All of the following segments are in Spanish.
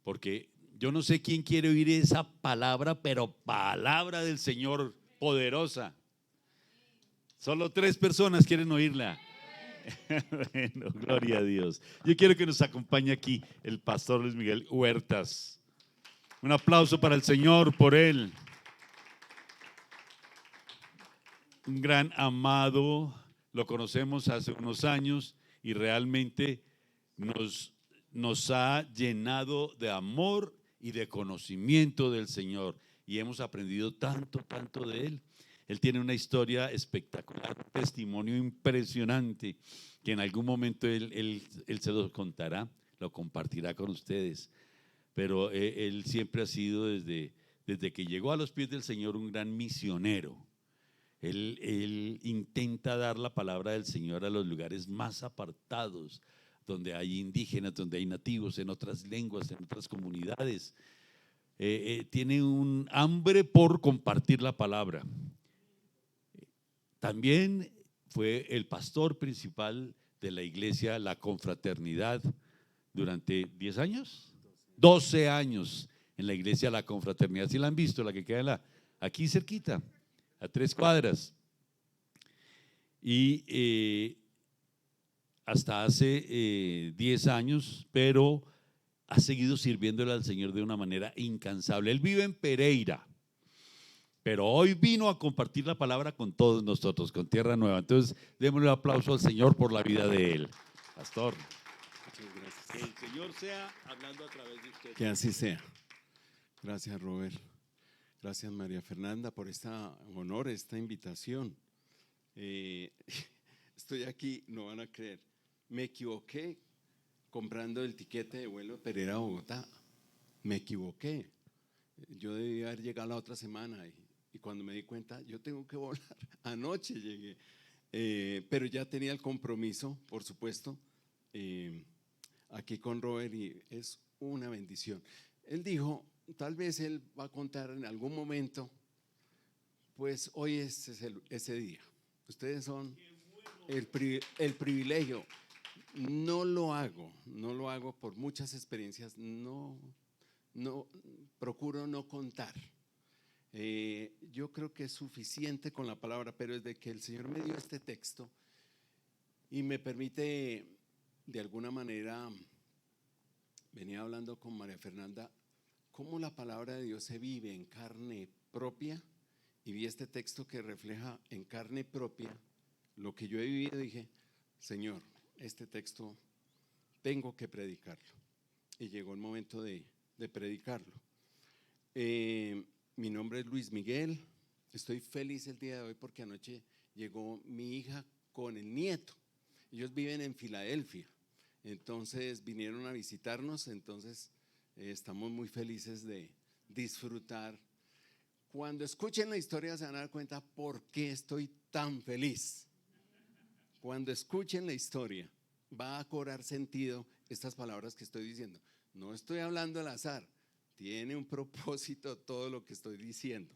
porque yo no sé quién quiere oír esa palabra, pero palabra del Señor poderosa. Solo 3 personas quieren oírla. Bueno, gloria a Dios. Yo quiero que nos acompañe aquí el pastor Luis Miguel Huertas. Un aplauso para el Señor por él. Un gran amado, lo conocemos hace unos años y realmente nos ha llenado de amor y de conocimiento del Señor y hemos aprendido tanto, tanto de él. Él tiene una historia espectacular, un testimonio impresionante que en algún momento él se lo contará, lo compartirá con ustedes. Pero él siempre ha sido desde que llegó a los pies del Señor un gran misionero. Él intenta dar la palabra del Señor a los lugares más apartados, donde hay indígenas, donde hay nativos, en otras lenguas, en otras comunidades. Tiene un hambre por compartir la palabra. También fue el pastor principal de la iglesia La Confraternidad durante 10 años, 12 años en la iglesia La Confraternidad. ¿Sí la han visto? La que queda aquí cerquita, a 3 cuadras. Y hasta hace 10 años, pero ha seguido sirviéndole al Señor de una manera incansable. Él vive en Pereira, pero hoy vino a compartir la palabra con todos nosotros, con Tierra Nueva. Entonces, démosle un aplauso al Señor por la vida de él. Pastor. Muchas gracias. Que el Señor sea hablando a través de usted. Que así sea. Gracias, Robert. Gracias, María Fernanda, por este honor, esta invitación. Estoy aquí, no van a creer. Me equivoqué comprando el tiquete de vuelo de Pereira a Bogotá. Me equivoqué. Yo debía haber llegado la otra semana y cuando me di cuenta, yo tengo que volar. Anoche llegué, pero ya tenía el compromiso, por supuesto, aquí con Robert y es una bendición. Él dijo, tal vez él va a contar en algún momento, pues hoy es ese día. Ustedes son el privilegio. No lo hago por muchas experiencias, procuro no contar. Yo creo que es suficiente con la palabra, pero desde que el Señor me dio este texto y me permite de alguna manera, venía hablando con María Fernanda, cómo la palabra de Dios se vive en carne propia y vi este texto que refleja en carne propia lo que yo he vivido. Dije, Señor, este texto tengo que predicarlo y llegó el momento de predicarlo. Mi nombre es Luis Miguel, estoy feliz el día de hoy porque anoche llegó mi hija con el nieto. Ellos viven en Filadelfia, entonces vinieron a visitarnos, entonces estamos muy felices de disfrutar. Cuando escuchen la historia se van a dar cuenta por qué estoy tan feliz. Cuando escuchen la historia va a cobrar sentido estas palabras que estoy diciendo. No estoy hablando al azar, tiene un propósito todo lo que estoy diciendo.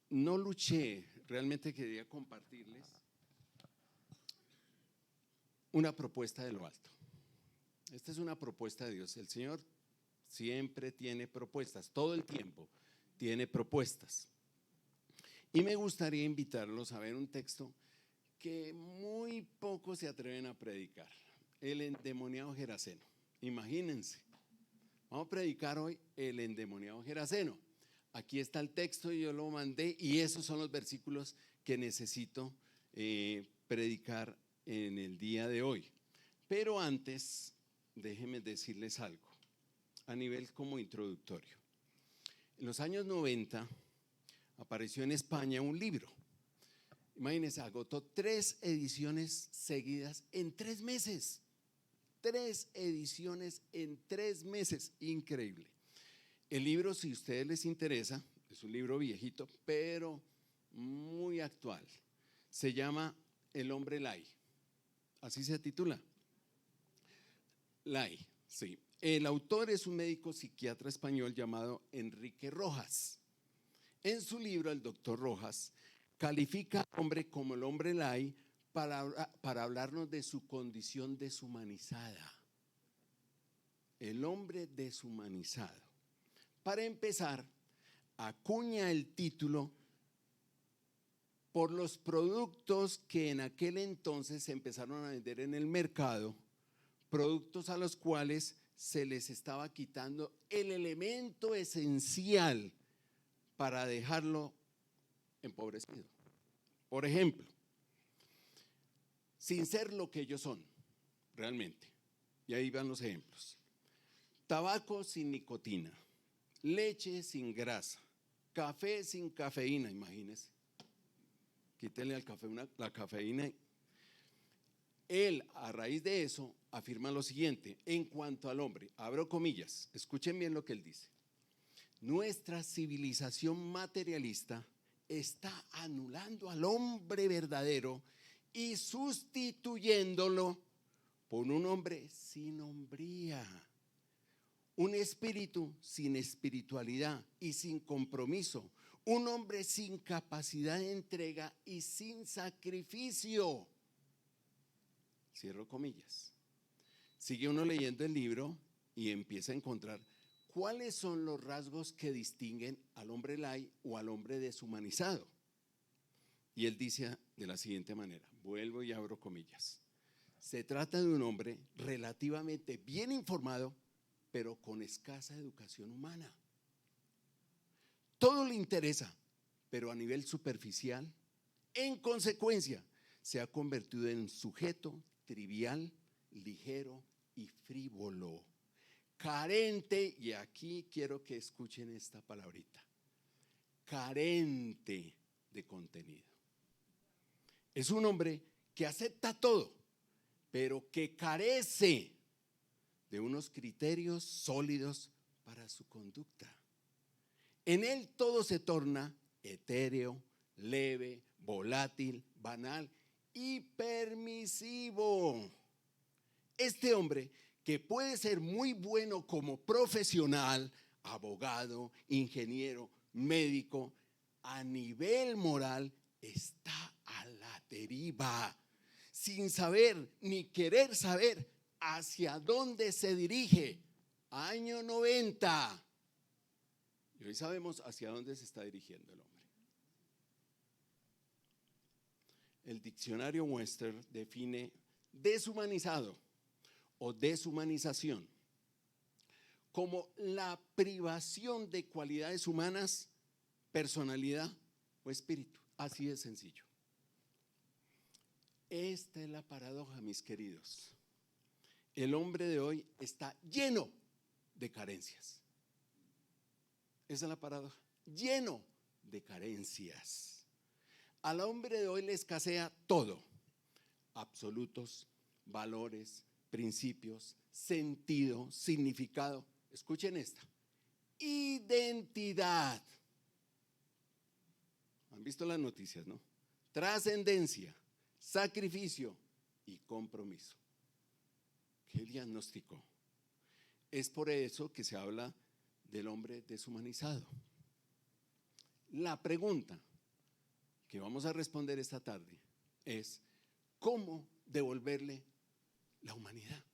No luché, realmente quería compartirles una propuesta de lo alto. Esta es una propuesta de Dios. El Señor siempre tiene propuestas, todo el tiempo tiene propuestas. Y me gustaría invitarlos a ver un texto que muy pocos se atreven a predicar, el endemoniado Geraseno. Imagínense, vamos a predicar hoy el endemoniado Geraseno. Aquí está el texto, yo lo mandé y esos son los versículos que necesito predicar en el día de hoy. Pero antes, déjenme decirles algo a nivel como introductorio. En los años 90 apareció en España un libro. Imagínense, agotó 3 ediciones seguidas en 3 meses. 3 ediciones en 3 meses, increíble. El libro, si a ustedes les interesa, es un libro viejito, pero muy actual. Se llama El hombre Lai. Así se titula. Lai, sí. El autor es un médico psiquiatra español llamado Enrique Rojas. En su libro, el doctor Rojas califica al hombre como el hombre Lai para hablarnos de su condición deshumanizada. el hombre deshumanizado. Para empezar, acuña el título por los productos que en aquel entonces se empezaron a vender en el mercado, productos a los cuales se les estaba quitando el elemento esencial para dejarlo empobrecido. Por ejemplo, sin ser lo que ellos son, realmente. Y ahí van los ejemplos. Tabaco sin nicotina, leche sin grasa, café sin cafeína, imagínense. Quítele al café la cafeína. Él, a raíz de eso, afirma lo siguiente, en cuanto al hombre, abro comillas, escuchen bien lo que él dice. Nuestra civilización materialista está anulando al hombre verdadero y sustituyéndolo por un hombre sin hombría, un espíritu sin espiritualidad y sin compromiso, un hombre sin capacidad de entrega y sin sacrificio. Cierro comillas. Sigue uno leyendo el libro y empieza a encontrar cuáles son los rasgos que distinguen al hombre light o al hombre deshumanizado. Y él dice de la siguiente manera, vuelvo y abro comillas. Se trata de un hombre relativamente bien informado, pero con escasa educación humana. Todo le interesa, pero a nivel superficial. En consecuencia, se ha convertido en sujeto trivial, ligero y frívolo, carente, y aquí quiero que escuchen esta palabrita, carente de contenido. Es un hombre que acepta todo, pero que carece de unos criterios sólidos para su conducta. En él todo se torna etéreo, leve, volátil, banal y permisivo. Este hombre, que puede ser muy bueno como profesional, abogado, ingeniero, médico, a nivel moral está a la deriva, sin saber ni querer saber hacia dónde se dirige. Año 90. Y hoy sabemos hacia dónde se está dirigiendo el hombre. El diccionario Webster define deshumanizado o deshumanización como la privación de cualidades humanas, personalidad o espíritu. Así de sencillo. Esta es la paradoja, mis queridos. El hombre de hoy está lleno de carencias. Esa es la paradoja, lleno de carencias. Al hombre de hoy le escasea todo: absolutos, valores, principios, sentido, significado. Escuchen esta: identidad. ¿Han visto las noticias, no? Trascendencia, sacrificio y compromiso. ¿Qué diagnóstico? Es por eso que se habla del hombre deshumanizado. La pregunta que vamos a responder esta tarde es: ¿cómo devolverle la humanidad,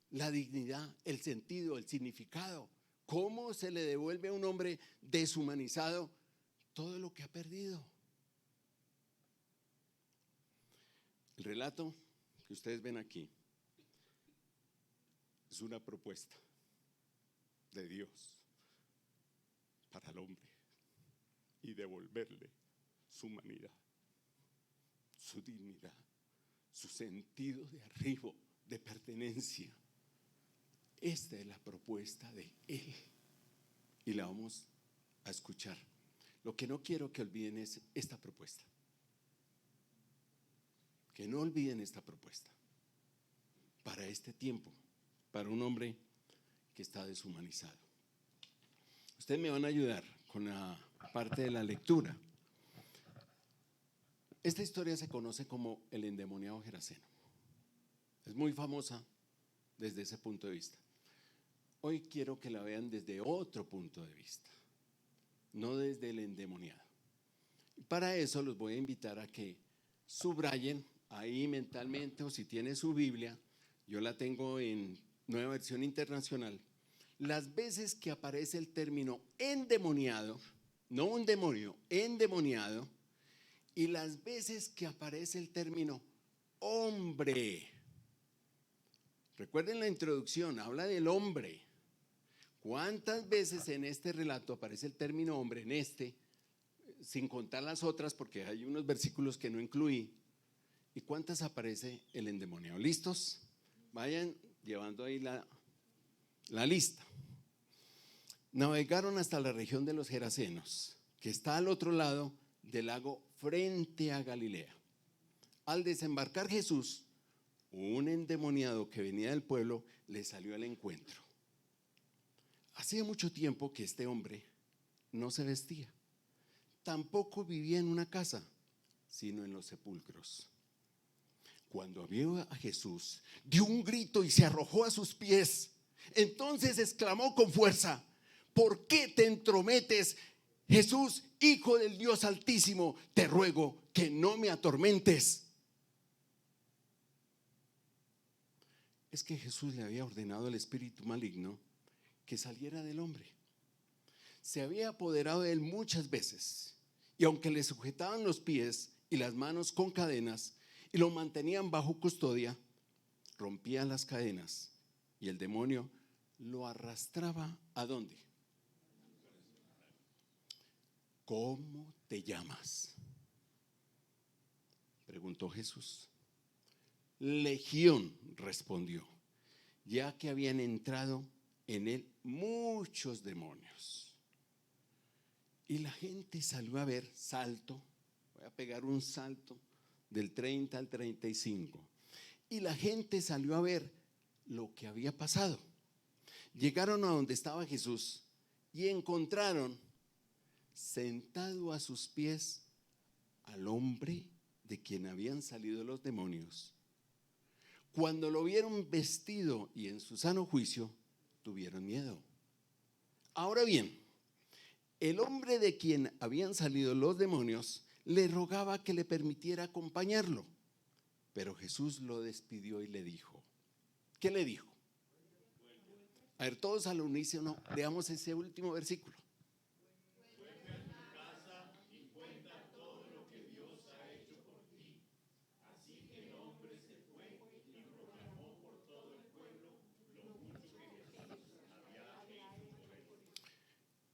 la dignidad, el sentido, el significado? ¿Cómo se le devuelve a un hombre deshumanizado todo lo que ha perdido? El relato que ustedes ven aquí es una propuesta de Dios para el hombre y devolverle su humanidad, su dignidad, su sentido de arribo, de pertenencia. Esta es la propuesta de Él y la vamos a escuchar. Lo que no quiero que olviden es esta propuesta. Que no olviden esta propuesta para este tiempo, para un hombre que está deshumanizado. Ustedes me van a ayudar con la parte de la lectura. Esta historia se conoce como el endemoniado Geraseno. Es muy famosa desde ese punto de vista. Hoy quiero que la vean desde otro punto de vista, no desde el endemoniado. Para eso los voy a invitar a que subrayen ahí mentalmente, o si tiene su Biblia, yo la tengo en Nueva Versión Internacional, las veces que aparece el término endemoniado, no un demonio, endemoniado, y las veces que aparece el término hombre. Recuerden la introducción, habla del hombre. ¿Cuántas veces en este relato aparece el término hombre? En este, sin contar las otras, porque hay unos versículos que no incluí. ¿Y cuántas aparece el endemoniado? ¿Listos? Vayan llevando ahí la lista. Navegaron hasta la región de los Gerasenos, que está al otro lado del lago frente a Galilea. Al desembarcar Jesús, un endemoniado que venía del pueblo le salió al encuentro. Hacía mucho tiempo que este hombre no se vestía, tampoco vivía en una casa, sino en los sepulcros. Cuando vio a Jesús, dio un grito y se arrojó a sus pies. Entonces exclamó con fuerza: ¿por qué te entrometes, Jesús, Hijo del Dios Altísimo? Te ruego que no me atormentes. Es que Jesús le había ordenado al espíritu maligno que saliera del hombre. Se había apoderado de él muchas veces, y aunque le sujetaban los pies y las manos con cadenas y lo mantenían bajo custodia, rompían las cadenas y el demonio lo arrastraba ¿a dónde? ¿Cómo te llamas?, preguntó Jesús. Legión, respondió, ya que habían entrado en él muchos demonios. Y la gente salió a ver, salto, voy a pegar un salto del 30 al 35. Y la gente salió a ver lo que había pasado. Llegaron a donde estaba Jesús y encontraron sentado a sus pies al hombre de quien habían salido los demonios. Cuando lo vieron vestido y en su sano juicio, tuvieron miedo. Ahora bien, el hombre de quien habían salido los demonios le rogaba que le permitiera acompañarlo, pero Jesús lo despidió y le dijo, ¿qué le dijo? A ver, todos al unísono, leamos ese último versículo.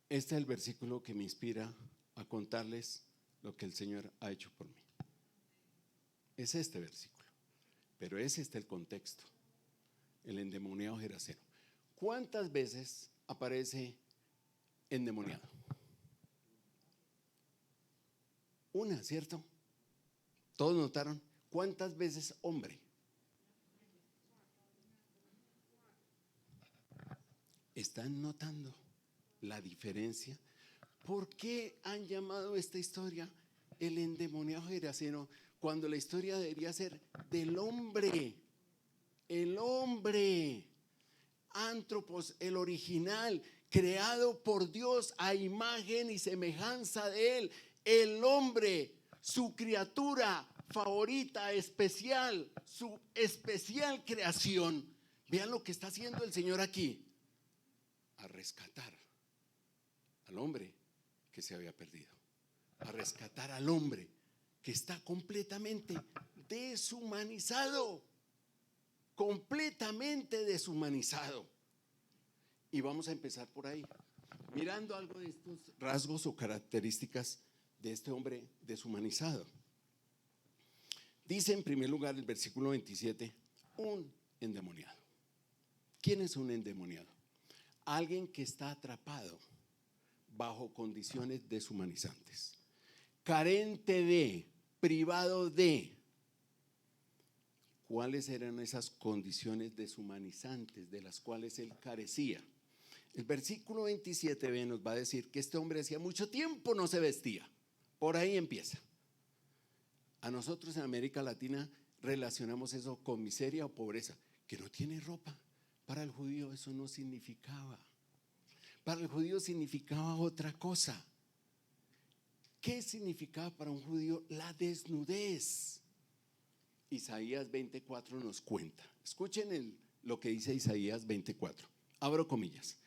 Este es el versículo que me inspira a contarles lo que el Señor ha hecho por mí. Es este versículo, pero es este el contexto, el endemoniado geraseno. ¿Cuántas veces aparece endemoniado? Una, ¿cierto? ¿Todos notaron? ¿Cuántas veces hombre? ¿Están notando la diferencia? ¿Por qué han llamado esta historia el endemoniado geraseno cuando la historia debería ser del hombre? El hombre, Antropos, el original, creado por Dios a imagen y semejanza de él. El hombre, su criatura favorita, especial, su especial creación. Vean lo que está haciendo el Señor aquí, a rescatar al hombre que se había perdido, a rescatar al hombre que está completamente deshumanizado, completamente deshumanizado. Y vamos a empezar por ahí, mirando algo de estos rasgos o características de este hombre deshumanizado. Dice en primer lugar el versículo 27, un endemoniado. ¿Quién es un endemoniado? Alguien que está atrapado bajo condiciones deshumanizantes, carente de, privado de. ¿Cuáles eran esas condiciones deshumanizantes de las cuales él carecía? El versículo 27b nos va a decir que este hombre hacía mucho tiempo no se vestía. Por ahí empieza. A nosotros en América Latina relacionamos eso con miseria o pobreza, que no tiene ropa. Para el judío eso no significaba. Para el judío significaba otra cosa. ¿Qué significaba para un judío la desnudez? Isaías 24 nos cuenta. Escuchen lo que dice Isaías 24. Abro comillas.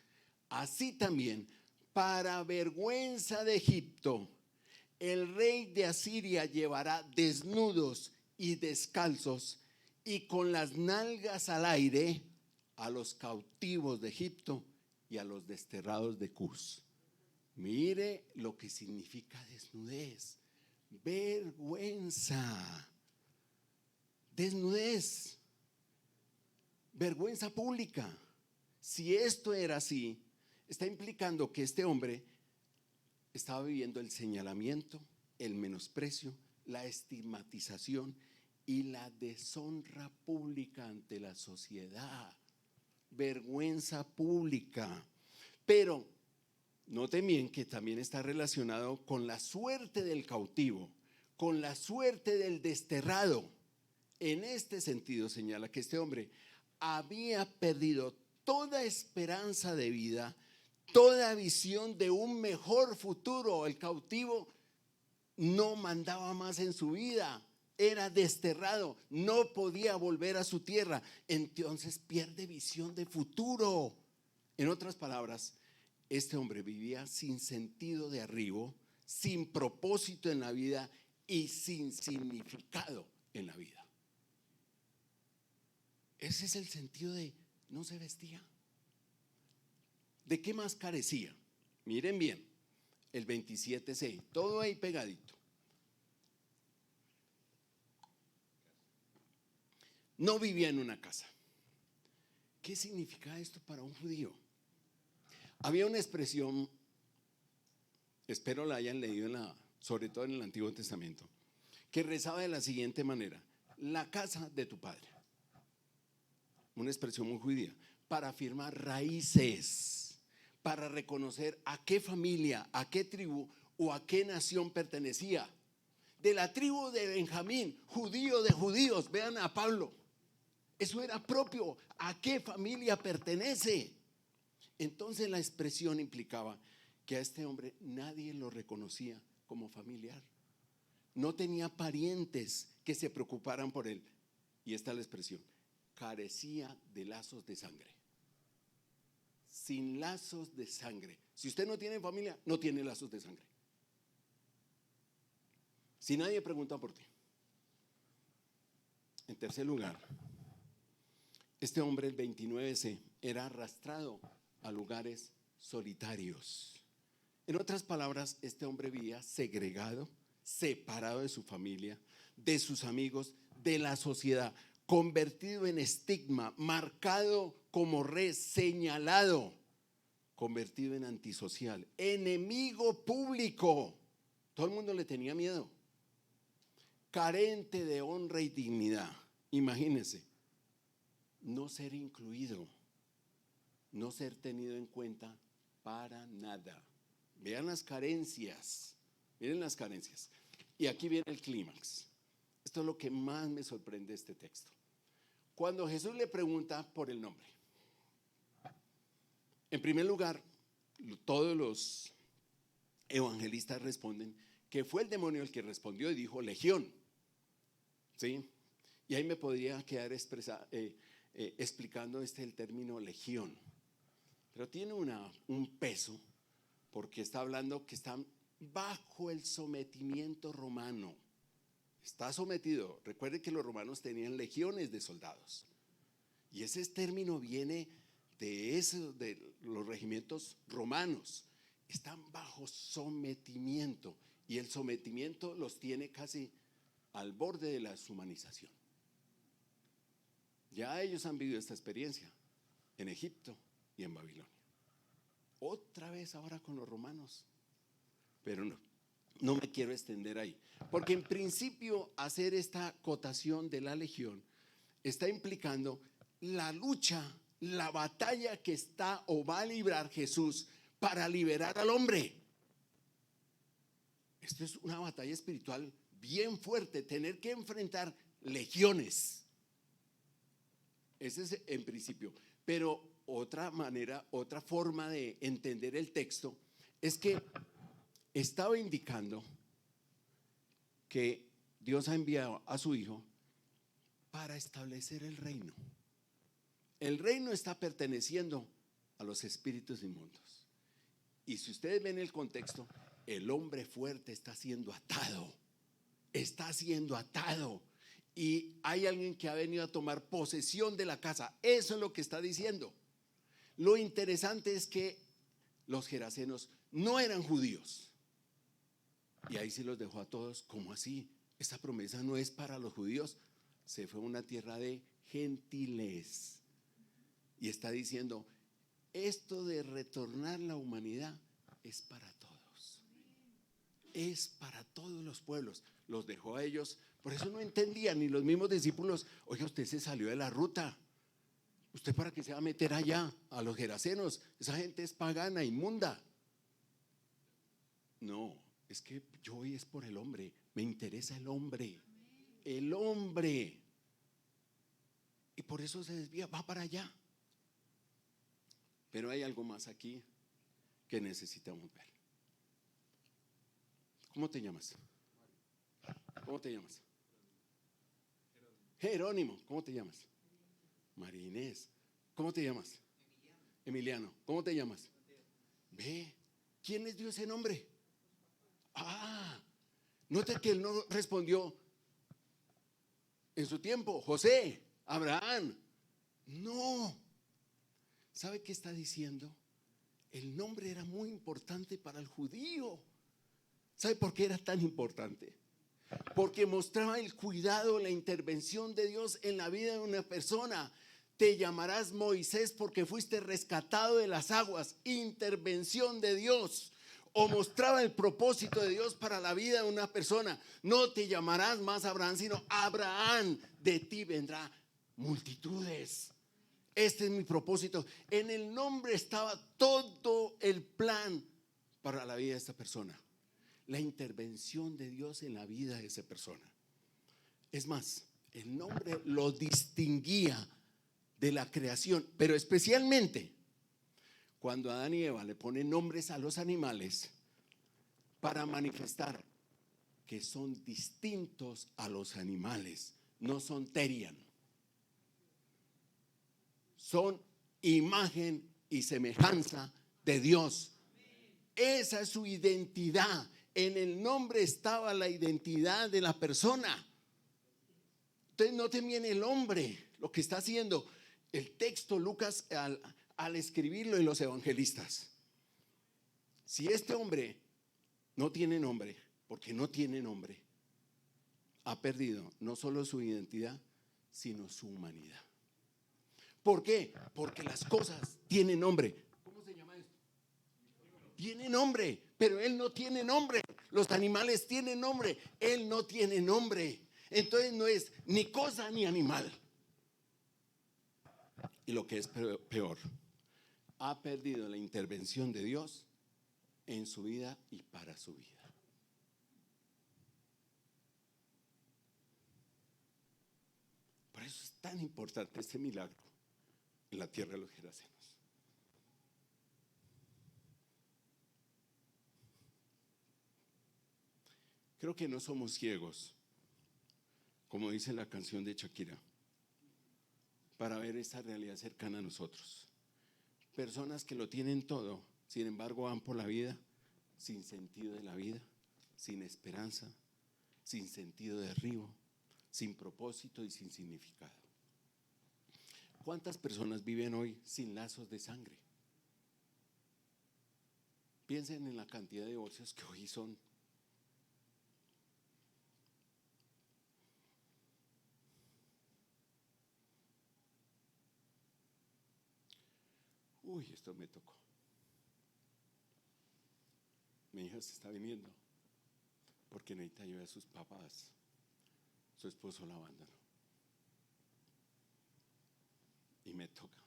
Así también, para vergüenza de Egipto, el rey de Asiria llevará desnudos y descalzos y con las nalgas al aire a los cautivos de Egipto y a los desterrados de Cus. Mire lo que significa desnudez, vergüenza, desnudez, vergüenza pública. Si esto era así, está implicando que este hombre estaba viviendo el señalamiento, el menosprecio, la estigmatización y la deshonra pública ante la sociedad. Vergüenza pública. Pero noten bien que también está relacionado con la suerte del cautivo, con la suerte del desterrado. En este sentido señala que este hombre había perdido toda esperanza de vida, toda visión de un mejor futuro. El cautivo no mandaba más en su vida, era desterrado, no podía volver a su tierra, entonces pierde visión de futuro. En otras palabras, este hombre vivía sin sentido de arribo, sin propósito en la vida y sin significado en la vida. Ese es el sentido de no se vestía. ¿De qué más carecía? Miren bien, el 27C, todo ahí pegadito. No vivía en una casa. ¿Qué significa esto para un judío? Había una expresión, espero la hayan leído sobre todo en el Antiguo Testamento, que rezaba de la siguiente manera: la casa de tu padre. Una expresión muy judía, para afirmar raíces, para reconocer a qué familia, a qué tribu o a qué nación pertenecía. De la tribu de Benjamín, judío de judíos, vean a Pablo. Eso era propio, ¿a qué familia pertenece? Entonces la expresión implicaba que a este hombre nadie lo reconocía como familiar. No tenía parientes que se preocuparan por él. Y esta es la expresión: carecía de lazos de sangre. Sin lazos de sangre. Si usted no tiene familia, no tiene lazos de sangre. Si nadie pregunta por ti. En tercer lugar, este hombre, el 29C, era arrastrado a lugares solitarios. En otras palabras, este hombre vivía segregado, separado de su familia, de sus amigos, de la sociedad, convertido en estigma, marcado como señalado, convertido en antisocial, enemigo público. Todo el mundo le tenía miedo. Carente de honra y dignidad. Imagínense, no ser incluido, no ser tenido en cuenta para nada. Vean las carencias, miren las carencias. Y aquí viene el clímax. Esto es lo que más me sorprende de este texto. Cuando Jesús le pregunta por el nombre, en primer lugar, todos los evangelistas responden que fue el demonio el que respondió y dijo legión. ¿Sí? Y ahí me podría quedar explicando el término legión. Pero tiene un peso, porque está hablando que están bajo el sometimiento romano. Está sometido. Recuerden que los romanos tenían legiones de soldados. Y ese término viene de los regimientos romanos. Están bajo sometimiento. Y el sometimiento los tiene casi al borde de la deshumanización. Ya ellos han vivido esta experiencia en Egipto y en Babilonia. Otra vez ahora con los romanos. Pero no me quiero extender ahí. Porque en principio hacer esta acotación de la legión está implicando la lucha, la batalla que está o va a librar Jesús para liberar al hombre. Esto es una batalla espiritual bien fuerte, tener que enfrentar legiones. Ese es en principio. Pero otra manera, otra forma de entender el texto es que estaba indicando que Dios ha enviado a su Hijo para establecer el reino. El reino está perteneciendo a los espíritus inmundos. Y si ustedes ven el contexto, el hombre fuerte está siendo atado. Está siendo atado. Y hay alguien que ha venido a tomar posesión de la casa. Eso es lo que está diciendo. Lo interesante es que los gerasenos no eran judíos. Y ahí sí los dejó a todos. ¿Cómo así? Esta promesa no es para los judíos. Se fue a una tierra de gentiles. Y está diciendo, esto de retornar la humanidad es para todos. Es para todos los pueblos. Los dejó a ellos. Por eso no entendían ni los mismos discípulos. Oiga, usted se salió de la ruta. ¿Usted para qué se va a meter allá a los gerasenos? Esa gente es pagana, inmunda. No, es que yo hoy es por el hombre. Me interesa el hombre. El hombre. Y por eso se desvía, va para allá. Pero hay algo más aquí que necesitamos ver. ¿Cómo te llamas? ¿Cómo te llamas? Jerónimo. ¿Cómo te llamas? María Inés. ¿Cómo te llamas? Emiliano. ¿Cómo te llamas? Ve. ¿Quién les dio ese nombre? Nota que él no respondió en su tiempo. José, Abraham. No. ¿Sabe qué está diciendo? El nombre era muy importante para el judío. ¿Sabe por qué era tan importante? Porque mostraba el cuidado, la intervención de Dios en la vida de una persona. Te llamarás Moisés porque fuiste rescatado de las aguas. Intervención de Dios. O mostraba el propósito de Dios para la vida de una persona. No te llamarás más Abraham, sino Abraham. De ti vendrá multitudes. Este es mi propósito. En el nombre estaba todo el plan para la vida de esta persona. La intervención de Dios en la vida de esa persona. Es más, el nombre lo distinguía de la creación, pero especialmente cuando Adán y Eva le ponen nombres a los animales para manifestar que son distintos a los animales, no son terian, son imagen y semejanza de Dios. Esa es su identidad. En el nombre estaba la identidad de la persona. Entonces noten bien el hombre, lo que está haciendo el texto Lucas al escribirlo en los evangelistas. Si este hombre no tiene nombre, porque no tiene nombre, ha perdido no solo su identidad, sino su humanidad. ¿Por qué? Porque las cosas tienen nombre. ¿Cómo se llama esto? Tiene nombre, pero él no tiene nombre. Los animales tienen nombre, él no tiene nombre. Entonces no es ni cosa ni animal. Y lo que es peor, ha perdido la intervención de Dios en su vida y para su vida. Por eso es tan importante este milagro en la tierra de los gerasenos. Creo que no somos ciegos, como dice la canción de Shakira, para ver esta realidad cercana a nosotros. Personas que lo tienen todo, sin embargo van por la vida sin sentido de la vida, sin esperanza, sin sentido de derribo, sin propósito y sin significado. ¿Cuántas personas viven hoy sin lazos de sangre? Piensen en la cantidad de divorcios que hoy son. Uy, esto me tocó. Mi hija se está viniendo porque necesita ayuda a sus papás. Su esposo la abandonó. Y me toca,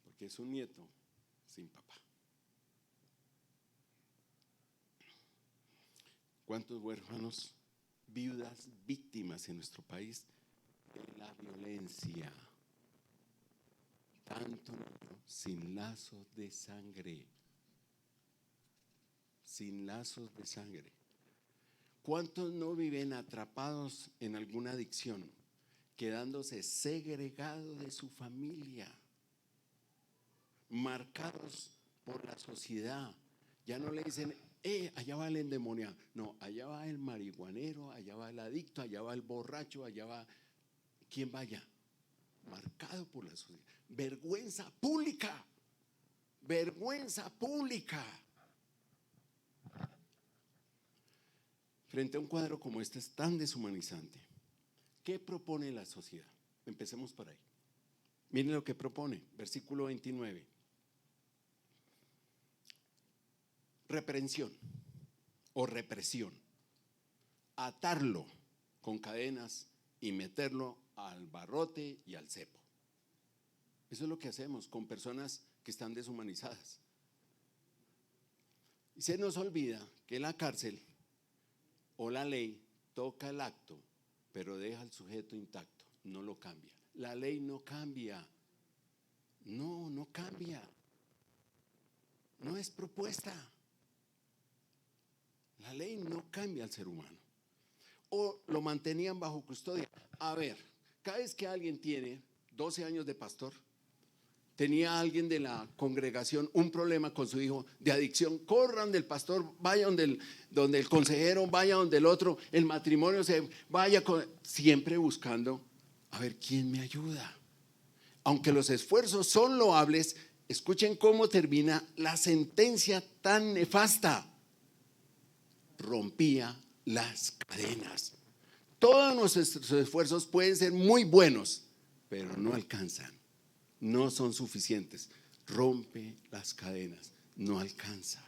porque es un nieto sin papá. ¿Cuántos huérfanos, viudas, víctimas en nuestro país de la violencia? Tanto sin lazos de sangre. Sin lazos de sangre. ¿Cuántos no viven atrapados en alguna adicción quedándose segregado de su familia, marcados por la sociedad. Ya no le dicen, allá va el endemoniado. No, allá va el marihuanero, allá va el adicto, allá va el borracho, allá va quien vaya. Marcado por la sociedad. Vergüenza pública. Vergüenza pública. Frente a un cuadro como este es tan deshumanizante, ¿qué propone la sociedad? Empecemos por ahí. Miren lo que propone, versículo 29. Reprensión o represión. Atarlo con cadenas y meterlo al barrote y al cepo. Eso es lo que hacemos con personas que están deshumanizadas. Y se nos olvida que la cárcel o la ley toca el acto, pero deja al sujeto intacto, no lo cambia. La ley no cambia. No cambia. No es propuesta. La ley no cambia al ser humano. O lo mantenían bajo custodia. A ver, cada vez que alguien tiene 12 años de pastor, tenía alguien de la congregación un problema con su hijo de adicción, corran del pastor, vaya donde el consejero, vaya donde el otro, el matrimonio se vaya siempre buscando a ver quién me ayuda. Aunque los esfuerzos son loables, escuchen cómo termina la sentencia tan nefasta. Rompía las cadenas. Todos nuestros esfuerzos pueden ser muy buenos, pero no alcanzan. No son suficientes. Rompe las cadenas, no alcanza.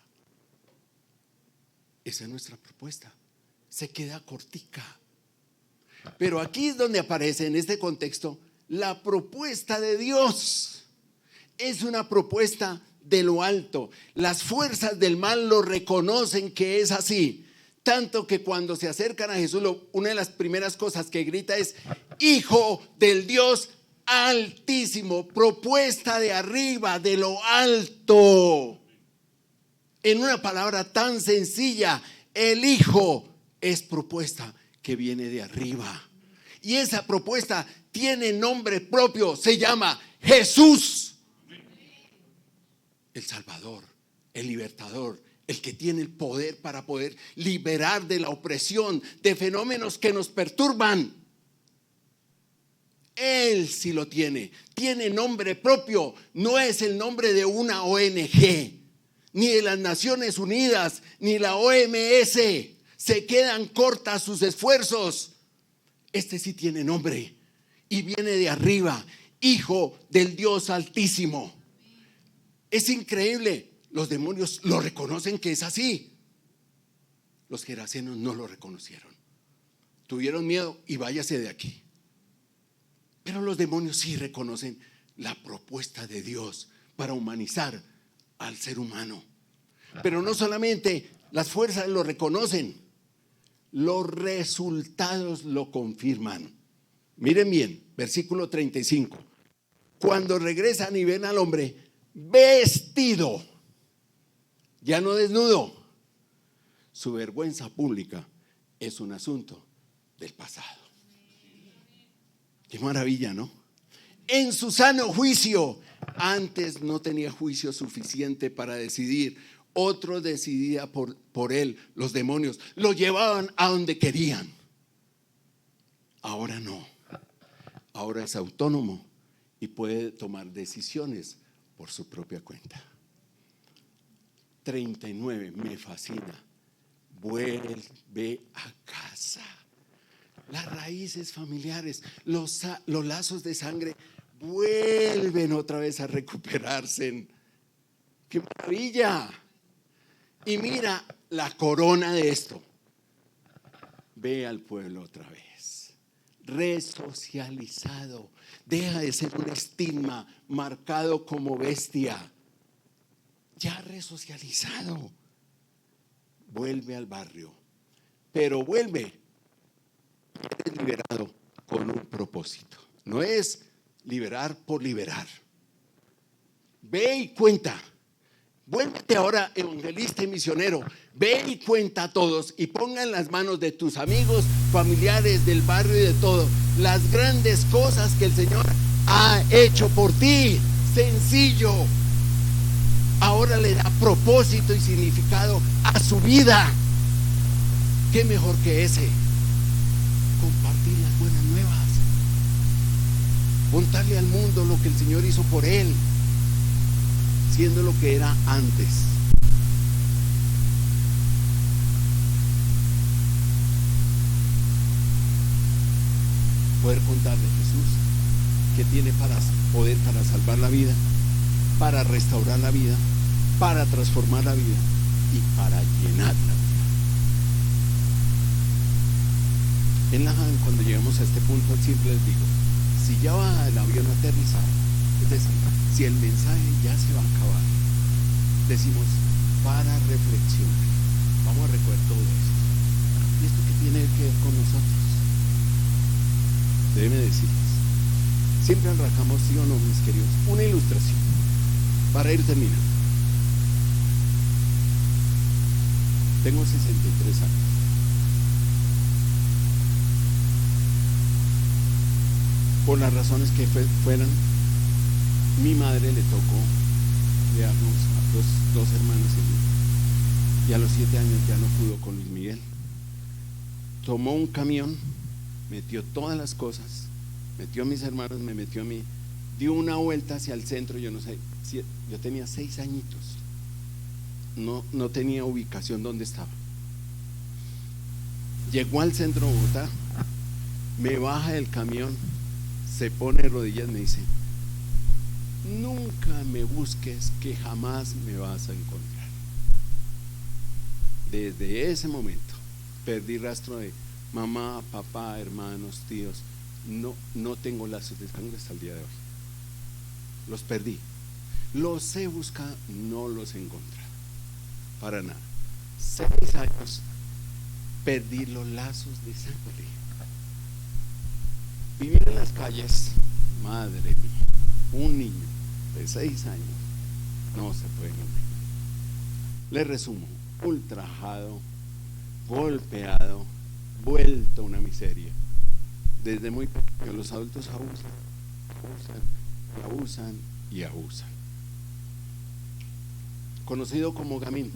Esa es nuestra propuesta. Se queda cortica. Pero aquí es donde aparece en este contexto la propuesta de Dios. Es una propuesta de lo alto. Las fuerzas del mal lo reconocen que es así. Tanto que cuando se acercan a Jesús, una de las primeras cosas que grita es: Hijo del Dios Altísimo, propuesta de arriba, de lo alto. En una palabra tan sencilla, el Hijo es propuesta que viene de arriba. Y esa propuesta tiene nombre propio, se llama Jesús. El Salvador, el libertador, el que tiene el poder para poder liberar de la opresión, de fenómenos que nos perturban. Él sí lo tiene nombre propio, no es el nombre de una ONG, ni de las Naciones Unidas, ni la OMS, se quedan cortas sus esfuerzos. Este sí tiene nombre y viene de arriba, Hijo del Dios Altísimo. Es increíble, los demonios lo reconocen que es así. Los gerasenos no lo reconocieron, tuvieron miedo y váyase de aquí. Pero los demonios sí reconocen la propuesta de Dios para humanizar al ser humano. Pero no solamente las fuerzas lo reconocen, los resultados lo confirman. Miren bien, versículo 35. Cuando regresan y ven al hombre vestido, ya no desnudo, su vergüenza pública es un asunto del pasado. Qué maravilla, ¿no? En su sano juicio. Antes no tenía juicio suficiente para decidir. Otro decidía por él. Los demonios lo llevaban a donde querían. Ahora no. Ahora es autónomo y puede tomar decisiones por su propia cuenta. 39, me fascina. Vuelve a casa. Las raíces familiares, los lazos de sangre vuelven otra vez a recuperarse. ¡Qué maravilla! Y mira la corona de esto. Ve al pueblo otra vez, resocializado. Deja de ser un estigma marcado como bestia. Ya resocializado. Vuelve al barrio, pero vuelve. Es liberado con un propósito. No es liberar por liberar. Ve y cuenta Vuélvete ahora evangelista y misionero. Ve y cuenta a todos y ponga en las manos de tus amigos, familiares, del barrio y de todo las grandes cosas que el Señor ha hecho por ti. Sencillo. Ahora le da propósito y significado a su vida. ¿Qué mejor que ese? Compartir las buenas nuevas. Contarle al mundo lo que el Señor hizo por él, siendo lo que era antes. Poder contar de Jesús, que tiene poder para salvar la vida, para restaurar la vida, para transformar la vida y para llenar la vida. Cuando llegamos a este punto, siempre les digo, si ya va el avión aterrizado, es decir, si el mensaje ya se va a acabar, decimos, para reflexionar, vamos a recoger todo esto. ¿Y esto qué tiene que ver con nosotros? Déjenme decirles, siempre arrancamos, sí o no, mis queridos, una ilustración para ir terminando. Tengo 63 años. Por las razones que fueran, mi madre le tocó criarnos a dos hermanos y a los 7 años ya no pudo con Luis Miguel. Tomó un camión, metió todas las cosas, metió a mis hermanos, me metió a mí, dio una vuelta hacia el centro. Yo no sé, yo tenía 6 añitos, no tenía ubicación donde estaba. Llegó al centro de Bogotá, me baja del camión, se pone de rodillas, me dice: nunca me busques, que jamás me vas a encontrar. Desde ese momento perdí rastro de mamá, papá, hermanos, tíos. No tengo lazos de sangre hasta el día de hoy. Los perdí. Los he buscado, no los he encontrado. Para nada. 6 años perdí los lazos de sangre. Vivir en las calles, madre mía, un niño de 6 años no se puede imaginar. Le resumo: ultrajado, golpeado, vuelto a una miseria. Desde muy pequeño los adultos abusan y abusan. Conocido como gamín,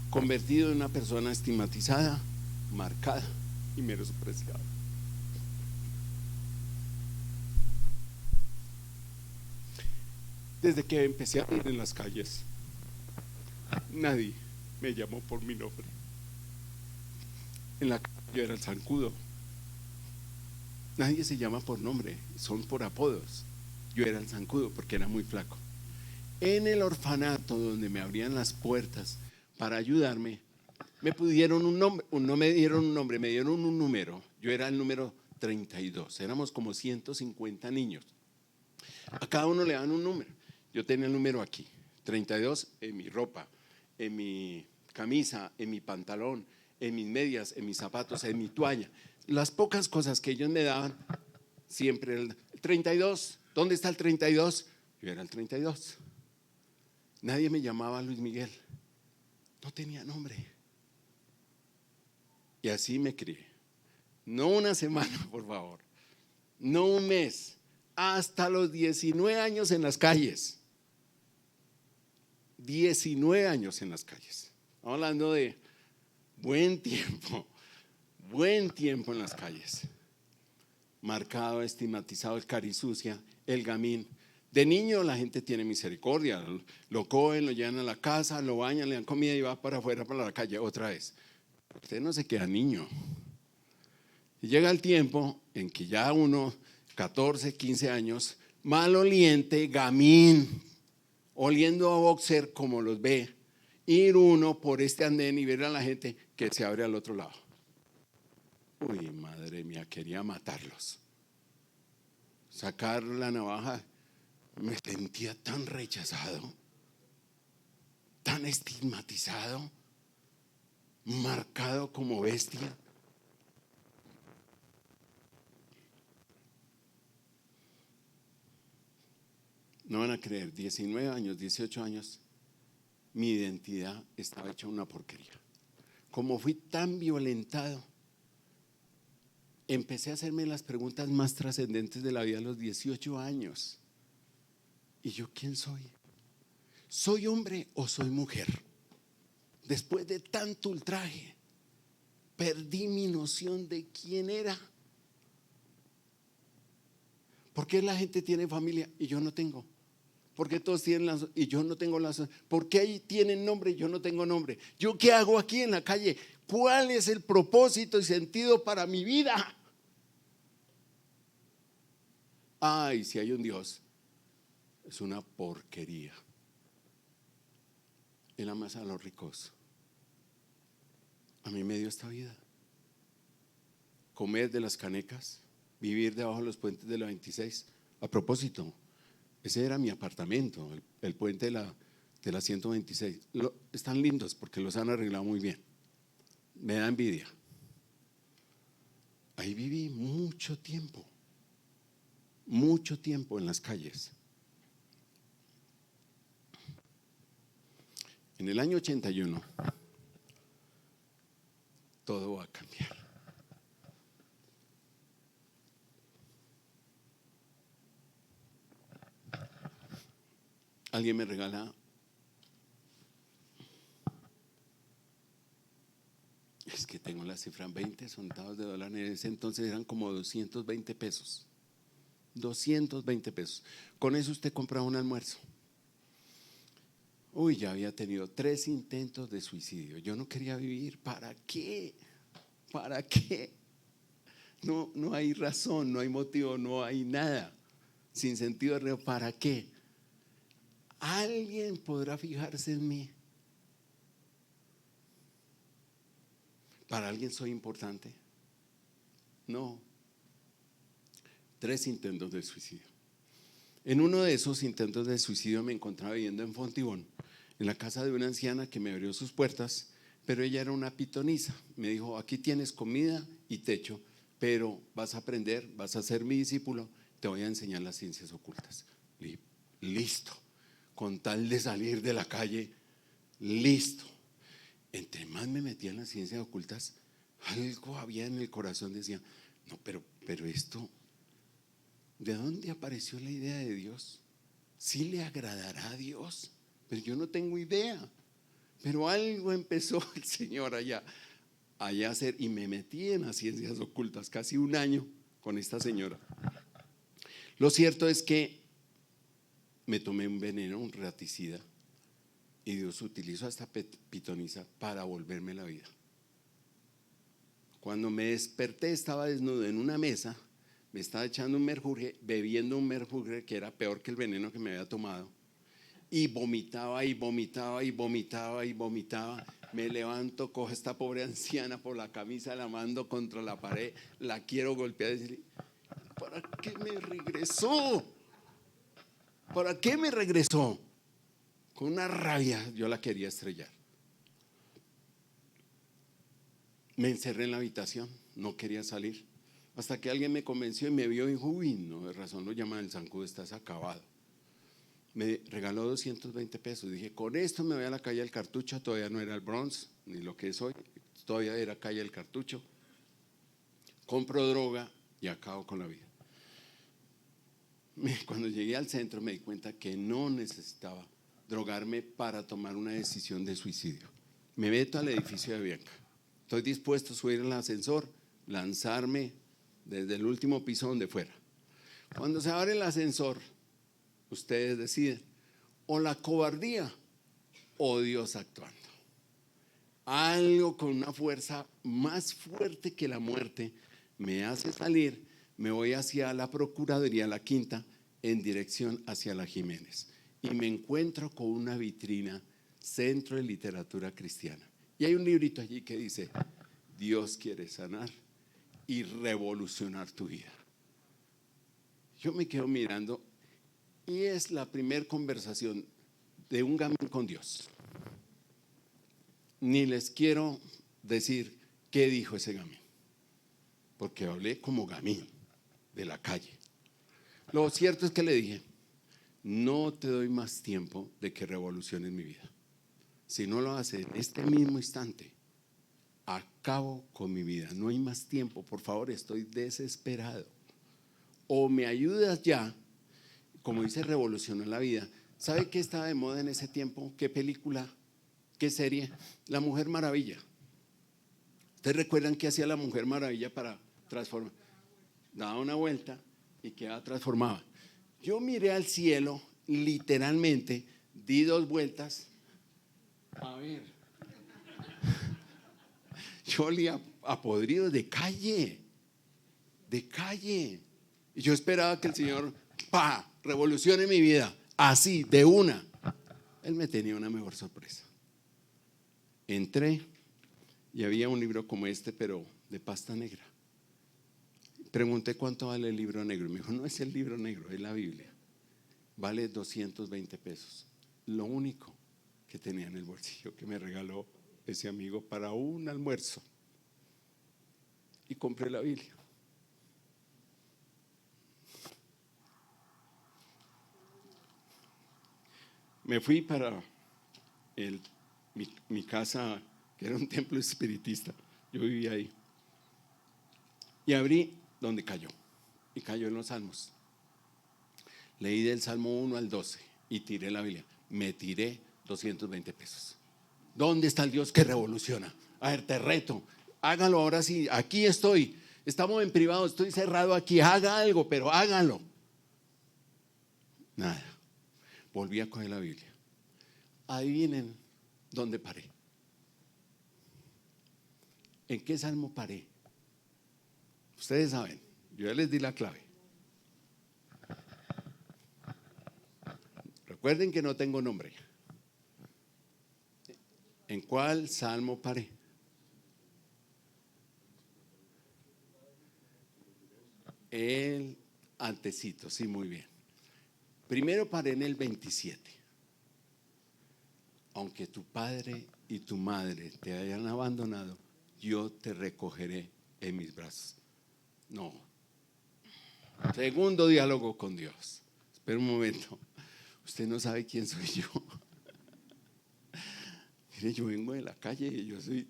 convertido en una persona estigmatizada, marcada y menospreciada. Desde que empecé a vivir en las calles, nadie me llamó por mi nombre. En la calle yo era el zancudo. Nadie se llama por nombre, son por apodos. Yo era el zancudo porque era muy flaco. En el orfanato, donde me abrían las puertas para ayudarme, me pidieron un nombre, no me dieron un nombre, me dieron un número. Yo era el número 32, éramos como 150 niños. A cada uno le dan un número. Yo tenía el número aquí, 32, en mi ropa, en mi camisa, en mi pantalón, en mis medias, en mis zapatos, en mi toalla. Las pocas cosas que ellos me daban, siempre el 32. ¿Dónde está el 32? Yo era el 32. Nadie me llamaba Luis Miguel. No tenía nombre. Y así me crié. No una semana, por favor. No un mes. Hasta los 19 años en las calles. 19 años en las calles. Estamos hablando de buen tiempo en las calles. Marcado, estigmatizado, el carisucia, el gamín. De niño la gente tiene misericordia, lo cogen, lo llevan a la casa, lo bañan, le dan comida y va para afuera, para la calle otra vez. Usted no se queda niño. Y llega el tiempo en que ya uno, 14, 15 años, maloliente, gamín, oliendo a boxer como los ve, ir uno por este andén y ver a la gente que se abre al otro lado. Uy, madre mía, quería matarlos. Sacar la navaja, me sentía tan rechazado, tan estigmatizado, marcado como bestia. No van a creer, 19 años, 18 años, mi identidad estaba hecha una porquería. Como fui tan violentado, empecé a hacerme las preguntas más trascendentes de la vida a los 18 años. ¿Y yo quién soy? ¿Soy hombre o soy mujer? Después de tanto ultraje, perdí mi noción de quién era. ¿Por qué la gente tiene familia y yo no tengo? ¿Por qué todos tienen las y yo no tengo las? ¿Por qué ahí tienen nombre y yo no tengo nombre? ¿Yo qué hago aquí en la calle? ¿Cuál es el propósito y sentido para mi vida? Ay, si hay un Dios, es una porquería. Él ama a los ricos. A mí me dio esta vida. Comer de las canecas, vivir debajo de los puentes de la 26. A propósito, ese era mi apartamento, el puente de la 126. Están lindos porque los han arreglado muy bien. Me da envidia. Ahí viví mucho tiempo en las calles. En el año 81, todo va a cambiar. Alguien me regala, es que tengo la cifra, 20 centavos de dólar. En ese entonces eran como 220 pesos. 220 pesos. Con eso usted compraba un almuerzo. Uy, ya había tenido 3 intentos de suicidio. Yo no quería vivir. ¿Para qué? ¿Para qué? No hay razón, no hay motivo, no hay nada. Sin sentido de ¿para qué? ¿Alguien podrá fijarse en mí? ¿Para alguien soy importante? No. 3 intentos de suicidio. En uno de esos intentos de suicidio me encontraba viviendo en Fontibón, en la casa de una anciana que me abrió sus puertas, pero ella era una pitonisa. Me dijo: aquí tienes comida y techo, pero vas a aprender, vas a ser mi discípulo, te voy a enseñar las ciencias ocultas. Listo. Con tal de salir de la calle, listo. Entre más me metía en las ciencias ocultas, algo había en el corazón. Decía: no, pero esto, ¿de dónde apareció la idea de Dios? ¿Sí le agradará a Dios? Pero yo no tengo idea. Pero algo empezó el Señor allá a hacer, y me metí en las ciencias ocultas casi un año con esta señora. Lo cierto es que me tomé un veneno, un raticida, y Dios utilizó a esta pitonisa para volverme la vida. Cuando me desperté estaba desnudo en una mesa, me estaba echando un menjurje, bebiendo un menjurje que era peor que el veneno que me había tomado, y vomitaba y vomitaba y vomitaba y vomitaba. Me levanto, cojo a esta pobre anciana por la camisa, la mando contra la pared, la quiero golpear y decirle: ¿para qué me regresó? ¿Para qué me regresó? Con una rabia yo la quería estrellar. Me encerré en la habitación, no quería salir, hasta que alguien me convenció y me vio y dijo: uy, no, de razón lo llaman el zancudo, estás acabado. Me regaló 220 pesos. Dije: con esto me voy a la calle del Cartucho. Todavía no era el Bronx ni lo que es hoy, todavía era calle del Cartucho. Compro droga y acabo con la vida. Cuando llegué al centro me di cuenta que no necesitaba drogarme para tomar una decisión de suicidio. Me meto al edificio de Bianca. Estoy dispuesto a subir al ascensor, lanzarme desde el último piso donde fuera. Cuando se abre el ascensor, ustedes deciden: o la cobardía o Dios actuando. Algo con una fuerza más fuerte que la muerte me hace salir. Me voy hacia la Procuraduría, la Quinta, en dirección hacia la Jiménez, y me encuentro con una vitrina: Centro de Literatura Cristiana, y hay un librito allí que dice: Dios quiere sanar y revolucionar tu vida. Yo me quedo mirando, y es la primera conversación de un gamín con Dios. Ni les quiero decir qué dijo ese gamín, porque hablé como gamín de la calle. Lo cierto es que le dije: no te doy más tiempo de que revoluciones mi vida. si no lo hace en este mismo instante, acabo con mi vida. No hay más tiempo, por favor, estoy desesperado. O me ayudas ya, como dice, revolucionó la vida. ¿Sabe qué estaba de moda en ese tiempo? ¿Qué película? ¿Qué serie? La Mujer Maravilla. ¿Ustedes recuerdan qué hacía la Mujer Maravilla para transformar? Daba una vuelta y quedaba transformada. Yo miré al cielo, literalmente, di 2 vueltas. A ver. Yo olía a podrido de calle. De calle. Y yo esperaba que el Señor, revolucione mi vida. Así, de una. Él me tenía una mejor sorpresa. Entré y había un libro como este, pero de pasta negra. Pregunté cuánto vale el libro negro. Me dijo, no es el libro negro, es la Biblia. Vale 220 pesos. Lo único que tenía en el bolsillo que me regaló ese amigo para un almuerzo. Y compré la Biblia. Me fui para mi casa, que era un templo espiritista. Yo vivía ahí. Y abrí donde cayó. Y cayó en los salmos. Leí del Salmo 1 al 12 y tiré la Biblia. Me tiré 220 pesos. ¿Dónde está el Dios que revoluciona? A ver, te reto. Hágalo ahora sí. Aquí estoy. Estamos en privado. Estoy cerrado aquí. Haga algo, pero hágalo. Nada. Volví a coger la Biblia. Adivinen dónde paré. ¿En qué salmo paré? Ustedes saben, yo ya les di la clave. Recuerden que no tengo nombre. ¿En cuál salmo paré? El antecito, sí, muy bien. Primero paré en el 27. Aunque tu padre y tu madre te hayan abandonado, yo te recogeré en mis brazos. No. Segundo diálogo con Dios. Espera un momento. Usted no sabe quién soy yo. Mire, yo vengo de la calle, yo soy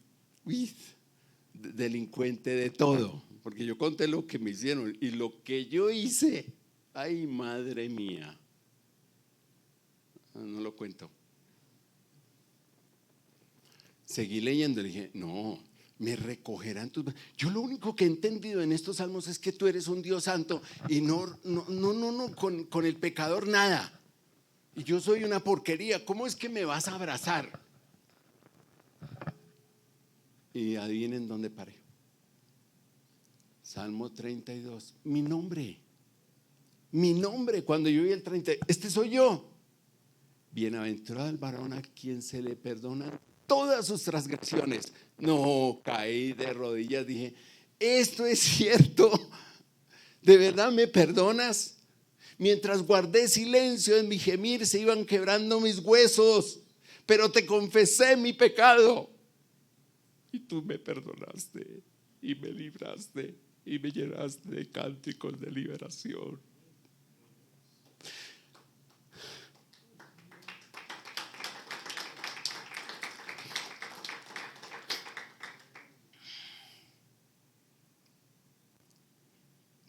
delincuente de todo, porque yo conté lo que me hicieron y lo que yo hice. Ay, madre mía. No lo cuento. Seguí leyendo y dije, no, me recogerán tus. Yo lo único que he entendido en estos salmos es que tú eres un Dios santo y no, con el pecador nada. Y yo soy una porquería. ¿Cómo es que me vas a abrazar? Y adivinen dónde paré. Salmo 32. Mi nombre. Cuando yo vi el 30, este soy yo. Bienaventurado el varón a quien se le perdonan todas sus transgresiones. No, caí de rodillas, dije, esto es cierto. ¿De verdad me perdonas? Mientras guardé silencio en mi gemir, se iban quebrando mis huesos, pero te confesé mi pecado y tú me perdonaste y me libraste y me llenaste de cánticos de liberación.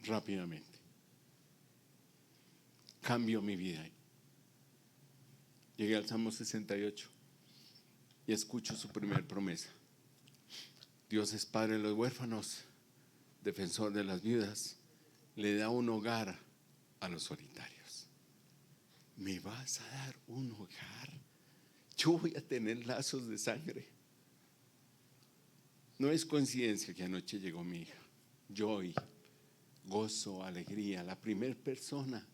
Rápidamente cambió mi vida. Llegué al Salmo 68 y escucho su primer promesa. Dios es padre de los huérfanos, defensor de las viudas, le da un hogar a los solitarios. ¿Me vas a dar un hogar? Yo voy a tener lazos de sangre. No es coincidencia que anoche llegó mi hija, Joy, gozo, alegría, la primer persona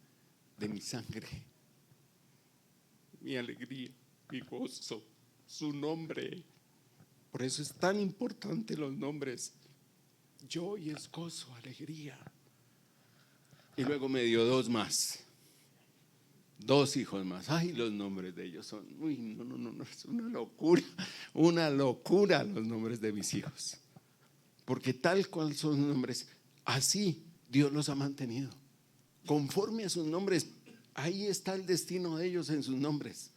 de mi sangre, mi alegría, mi gozo, su nombre. Por eso es tan importante los nombres. Joy es gozo, alegría. Y luego me dio 2 más, 2 hijos más. Ay, los nombres de ellos son, no, es una locura los nombres de mis hijos. Porque tal cual son sus nombres, así Dios los ha mantenido. Conforme a sus nombres, ahí está el destino de ellos en sus nombres.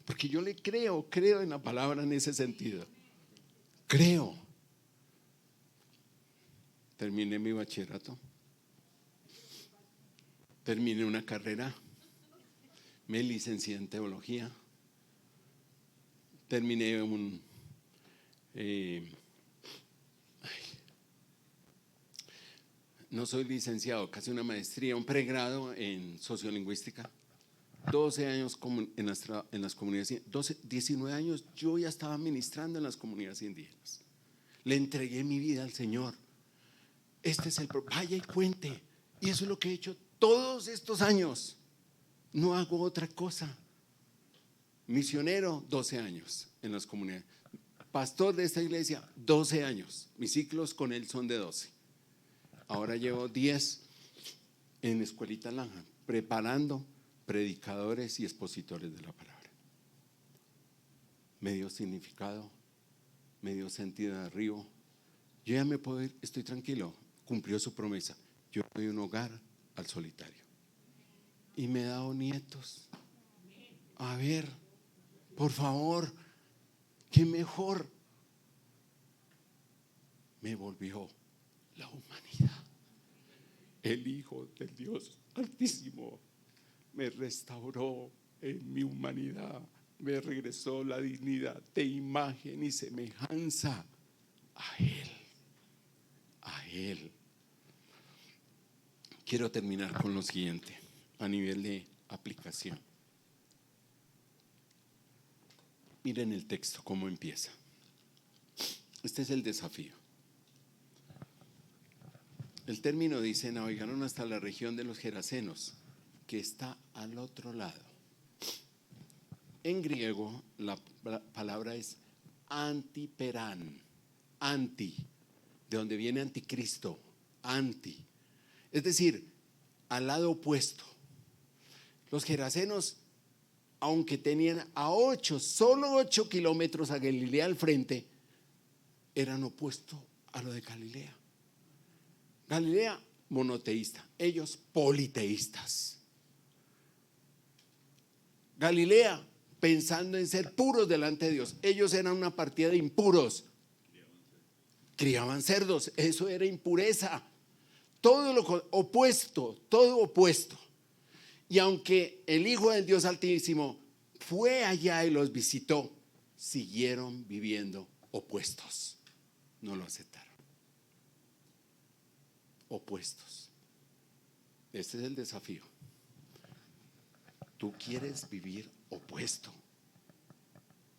Porque yo le creo en la palabra en ese sentido. Creo. Terminé mi bachillerato. Terminé una carrera. Me licencié en teología. Terminé no soy licenciado, casi una maestría, un pregrado en sociolingüística. 12 años en las comunidades, 19 años yo ya estaba ministrando en las comunidades indígenas. Le entregué mi vida al Señor. Vaya y cuente. Y eso es lo que he hecho todos estos años. No hago otra cosa. Misionero, 12 años en las comunidades. Pastor de esta iglesia, 12 años. Mis ciclos con él son de 12. Ahora llevo 10 en Escuelita Lanja, preparando predicadores y expositores de la palabra. Me dio significado, me dio sentido de arribo. Yo ya me puedo ir, estoy tranquilo. Cumplió su promesa. Yo doy un hogar al solitario. Y me he dado nietos. A ver, por favor, qué mejor. Me volvió la humanidad. El Hijo del Dios Altísimo me restauró en mi humanidad. Me regresó la dignidad de imagen y semejanza a Él. A Él. Quiero terminar con lo siguiente, a nivel de aplicación. Miren el texto, cómo empieza. Este es el desafío. El término dice: navegaron hasta la región de los Gerasenos, que está al otro lado. En griego la palabra es antiperán, anti, de donde viene anticristo, anti, es decir, al lado opuesto. Los Gerasenos, aunque tenían solo 8 kilómetros a Galilea al frente, eran opuestos a lo de Galilea. Galilea monoteísta, ellos politeístas. Galilea pensando en ser puros delante de Dios, ellos eran una partida de impuros. Criaban cerdos, eso era impureza. Todo lo opuesto, todo opuesto. Y aunque el Hijo del Dios Altísimo fue allá y los visitó, siguieron viviendo opuestos. No lo aceptaron. Opuestos. Este es el desafío. Tú quieres vivir opuesto,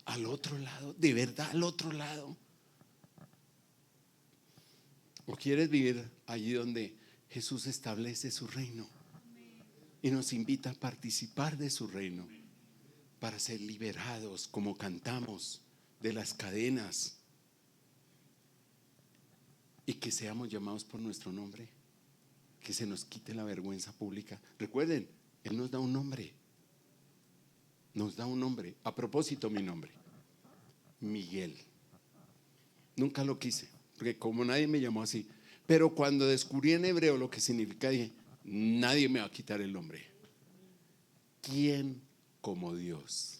al otro lado, de verdad al otro lado. ¿O quieres vivir allí donde Jesús establece su reino y nos invita a participar de su reino para ser liberados, como cantamos, de las cadenas y que seamos llamados por nuestro nombre, que se nos quite la vergüenza pública? Recuerden, Él nos da un nombre. Nos da un nombre. A propósito, mi nombre, Miguel. Nunca lo quise, porque como nadie me llamó así. Pero cuando descubrí en hebreo lo que significa, dije: nadie me va a quitar el nombre. ¿Quién como Dios?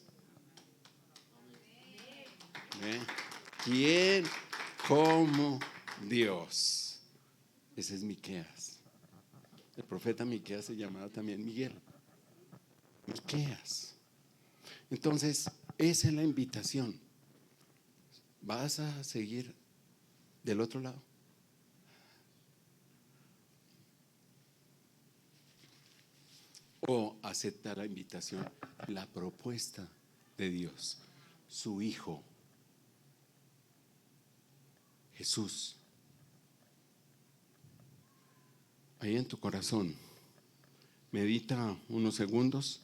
¿Quién como Dios? Ese es Miqueas. El profeta Miqueas se llamaba también Miguel. Miqueas. Entonces, esa es la invitación. ¿Vas a seguir del otro lado? ¿O aceptar la invitación, la propuesta de Dios, su Hijo, Jesús? Ahí en tu corazón, medita unos segundos.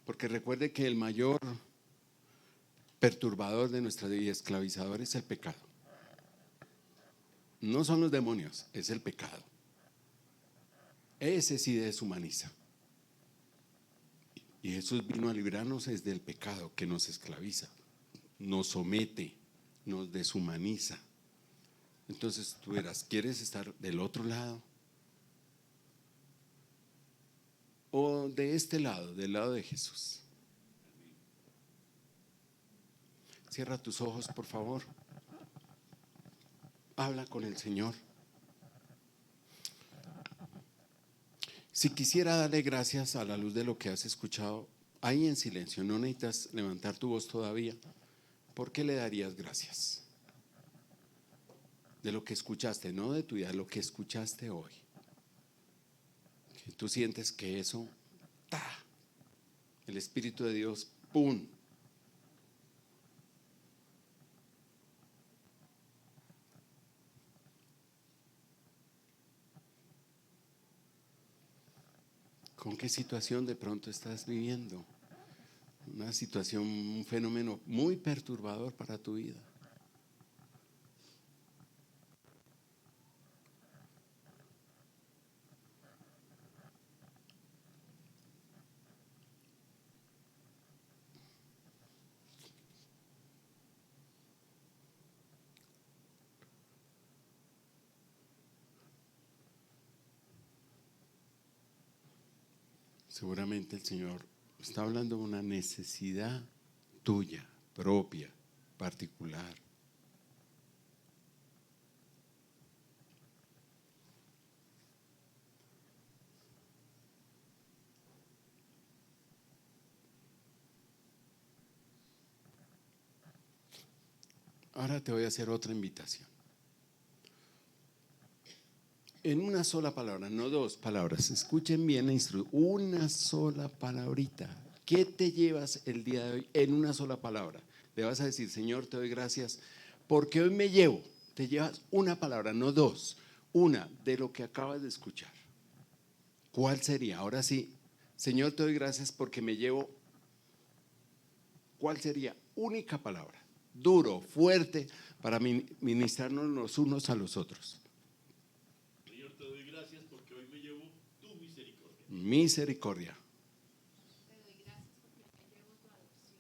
Porque recuerde que el mayor perturbador de nuestra vida y esclavizador es el pecado. No son los demonios, es el pecado. Ese sí deshumaniza. Y Jesús vino a librarnos desde el pecado que nos esclaviza, nos somete, nos deshumaniza. Entonces tú verás, ¿quieres estar del otro lado? ¿O de este lado, del lado de Jesús? Cierra tus ojos, por favor. Habla con el Señor. Si quisiera darle gracias a la luz de lo que has escuchado, ahí en silencio, no necesitas levantar tu voz todavía. ¿Por qué le darías gracias? De lo que escuchaste, no de tu vida, de lo que escuchaste hoy. Que tú sientes que eso, el Espíritu de Dios, ¡pum! ¿Con qué situación de pronto estás viviendo? Una situación, un fenómeno muy perturbador para tu vida. Seguramente el Señor está hablando de una necesidad tuya, propia, particular. Ahora te voy a hacer otra invitación. En una sola palabra, no dos palabras. Escuchen bien la instrucción. Una sola palabrita. ¿Qué te llevas el día de hoy en una sola palabra? Le vas a decir, Señor, te doy gracias porque hoy me llevo. Te llevas una palabra, no dos. Una de lo que acabas de escuchar. ¿Cuál sería? Ahora sí, Señor, te doy gracias porque me llevo. ¿Cuál sería? Única palabra. Duro, fuerte, para ministrarnos los unos a los otros. Señor, te doy gracias porque hoy me llevo tu misericordia. Misericordia. Te doy gracias porque me llevo tu adopción.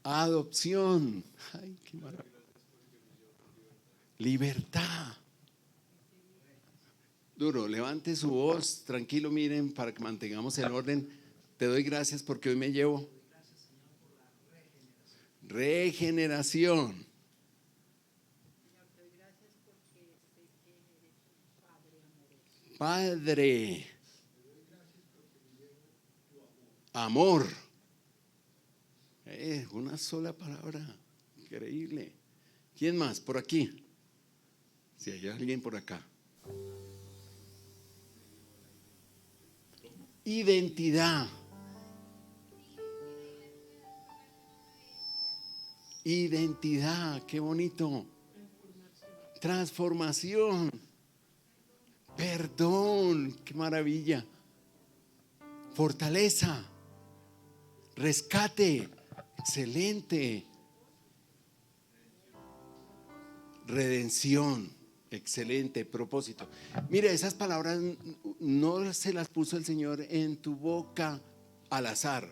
Adopción. Ay, qué maravilla. Libertad. Duro, levante su voz, tranquilo, miren, para que mantengamos el orden. Te doy gracias porque hoy me llevo. Regeneración. Señor, te doy gracias porque sé que eres un Padre amoroso. Padre. Amor. Una sola palabra. Increíble. ¿Quién más? Por aquí. Si hay alguien por acá. Identidad. Identidad, qué bonito. Transformación. Perdón, qué maravilla. Fortaleza. Rescate. Excelente. Redención. Excelente. Propósito. Mira, esas palabras no se las puso el Señor en tu boca al azar.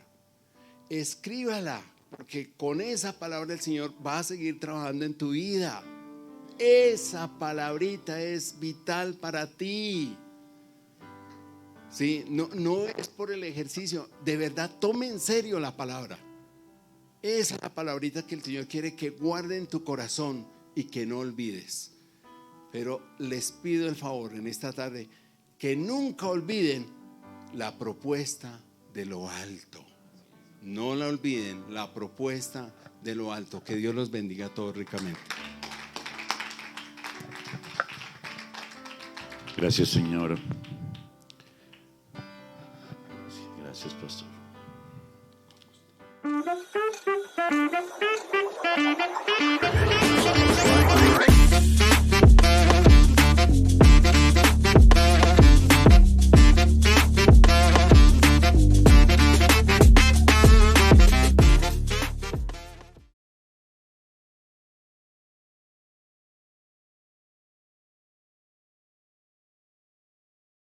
Escríbala, porque con esa palabra el Señor va a seguir trabajando en tu vida. Esa palabrita es vital para ti. ¿Sí? No es por el ejercicio. De verdad, tome en serio la palabra. Esa es la palabrita que el Señor quiere que guarde en tu corazón y que no olvides. Pero les pido el favor en esta tarde que nunca olviden la propuesta de lo alto. No la olviden, la propuesta de lo alto. Que Dios los bendiga a todos ricamente. Gracias, Señor.